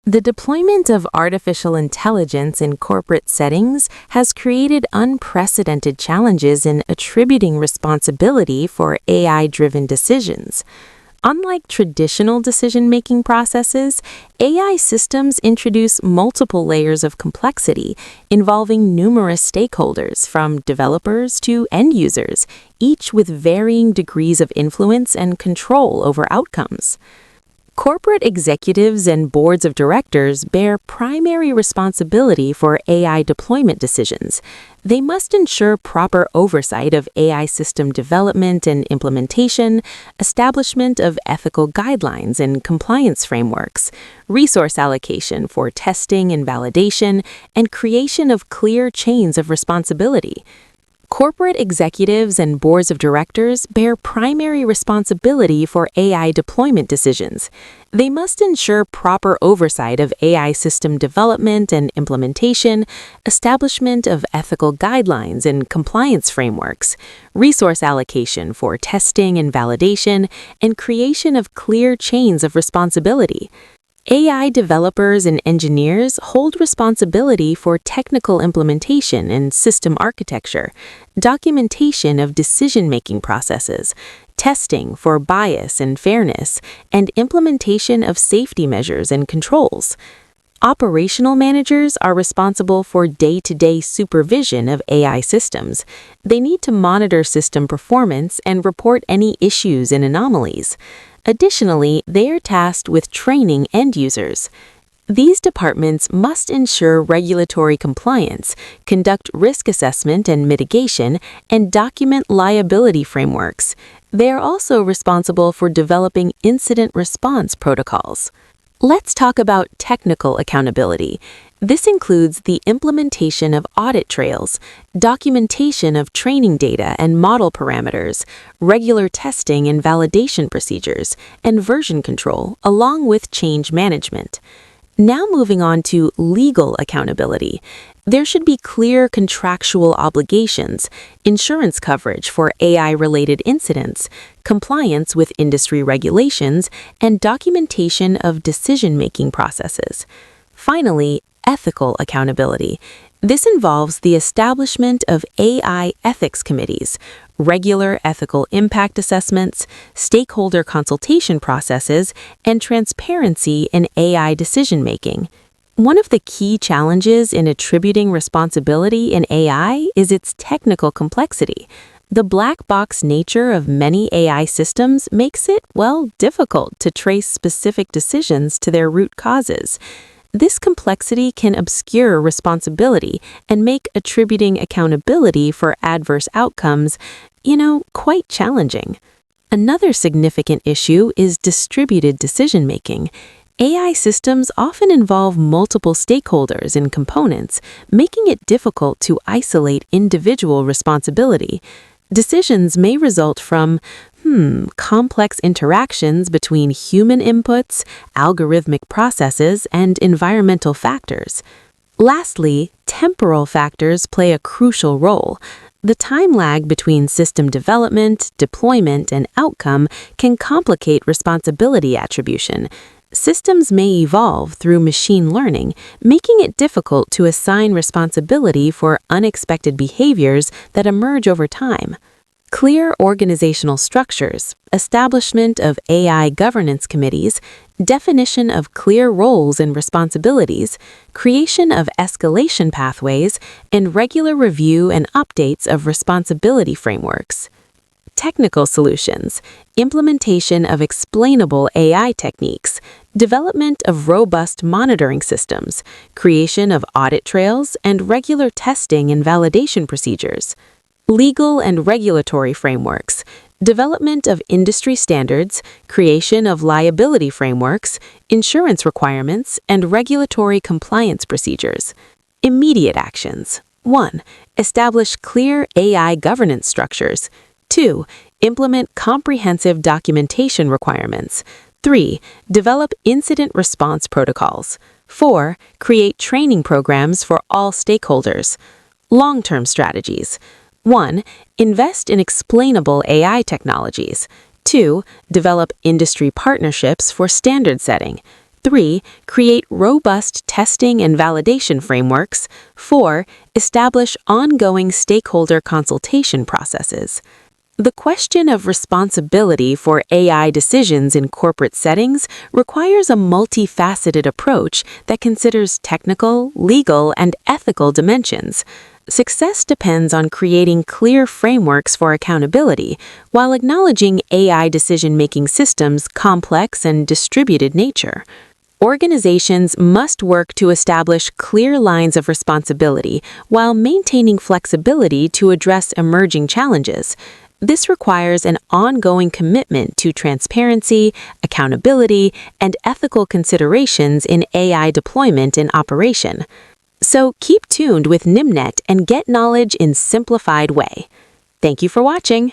The deployment of artificial intelligence in corporate settings has created unprecedented challenges in attributing responsibility for AI-driven decisions. Unlike traditional decision-making processes, AI systems introduce multiple layers of complexity involving numerous stakeholders, from developers to end users, each with varying degrees of influence and control over outcomes. Corporate executives and boards of directors bear primary responsibility for AI deployment decisions. They must ensure proper oversight of AI system development and implementation, establishment of ethical guidelines and compliance frameworks, resource allocation for testing and validation, and creation of clear chains of responsibility. Corporate executives and boards of directors bear primary responsibility for AI deployment decisions. They must ensure proper oversight of AI system development and implementation, establishment of ethical guidelines and compliance frameworks, resource allocation for testing and validation, and creation of clear chains of responsibility. AI developers and engineers hold responsibility for technical implementation and system architecture, documentation of decision-making processes, testing for bias and fairness, and implementation of safety measures and controls. Operational managers are responsible for day-to-day supervision of AI systems. They need to monitor system performance and report any issues and anomalies. Additionally, they are tasked with training end users. These departments must ensure regulatory compliance, conduct risk assessment and mitigation, and document liability frameworks. They are also responsible for developing incident response protocols. Let's talk about technical accountability. This includes the implementation of audit trails, documentation of training data and model parameters, regular testing and validation procedures, and version control, along with change management. Now moving on to legal accountability. There should be clear contractual obligations, insurance coverage for AI-related incidents, compliance with industry regulations, and documentation of decision-making processes. Finally, ethical accountability. This involves the establishment of AI ethics committees, regular ethical impact assessments, stakeholder consultation processes, and transparency in AI decision-making. One of the key challenges in attributing responsibility in AI is its technical complexity. The black box nature of many AI systems makes it, difficult to trace specific decisions to their root causes. This complexity can obscure responsibility and make attributing accountability for adverse outcomes, quite challenging. Another significant issue is distributed decision-making. AI systems often involve multiple stakeholders and components, making it difficult to isolate individual responsibility. Decisions may result from complex interactions between human inputs, algorithmic processes, and environmental factors. Lastly, temporal factors play a crucial role. The time lag between system development, deployment, and outcome can complicate responsibility attribution. Systems may evolve through machine learning, making it difficult to assign responsibility for unexpected behaviors that emerge over time. Clear organizational structures, establishment of AI governance committees, definition of clear roles and responsibilities, creation of escalation pathways, and regular review and updates of responsibility frameworks. Technical solutions, implementation of explainable AI techniques, development of robust monitoring systems, creation of audit trails, and regular testing and validation procedures. Legal and regulatory frameworks, development of industry standards, creation of liability frameworks, insurance requirements, and regulatory compliance procedures. Immediate actions. 1. Establish clear AI governance structures. 2. Implement comprehensive documentation requirements. 3. Develop incident response protocols. 4. Create training programs for all stakeholders. Long-term strategies. 1. Invest in explainable AI technologies. 2. Develop industry partnerships for standard setting. 3. Create robust testing and validation frameworks. 4. Establish ongoing stakeholder consultation processes. The question of responsibility for AI decisions in corporate settings requires a multifaceted approach that considers technical, legal, and ethical dimensions. Success depends on creating clear frameworks for accountability while acknowledging AI decision-making systems' complex and distributed nature. Organizations must work to establish clear lines of responsibility while maintaining flexibility to address emerging challenges. This requires an ongoing commitment to transparency, accountability, and ethical considerations in AI deployment and operation. So keep tuned with Nimnet and get knowledge in simplified way. Thank you for watching.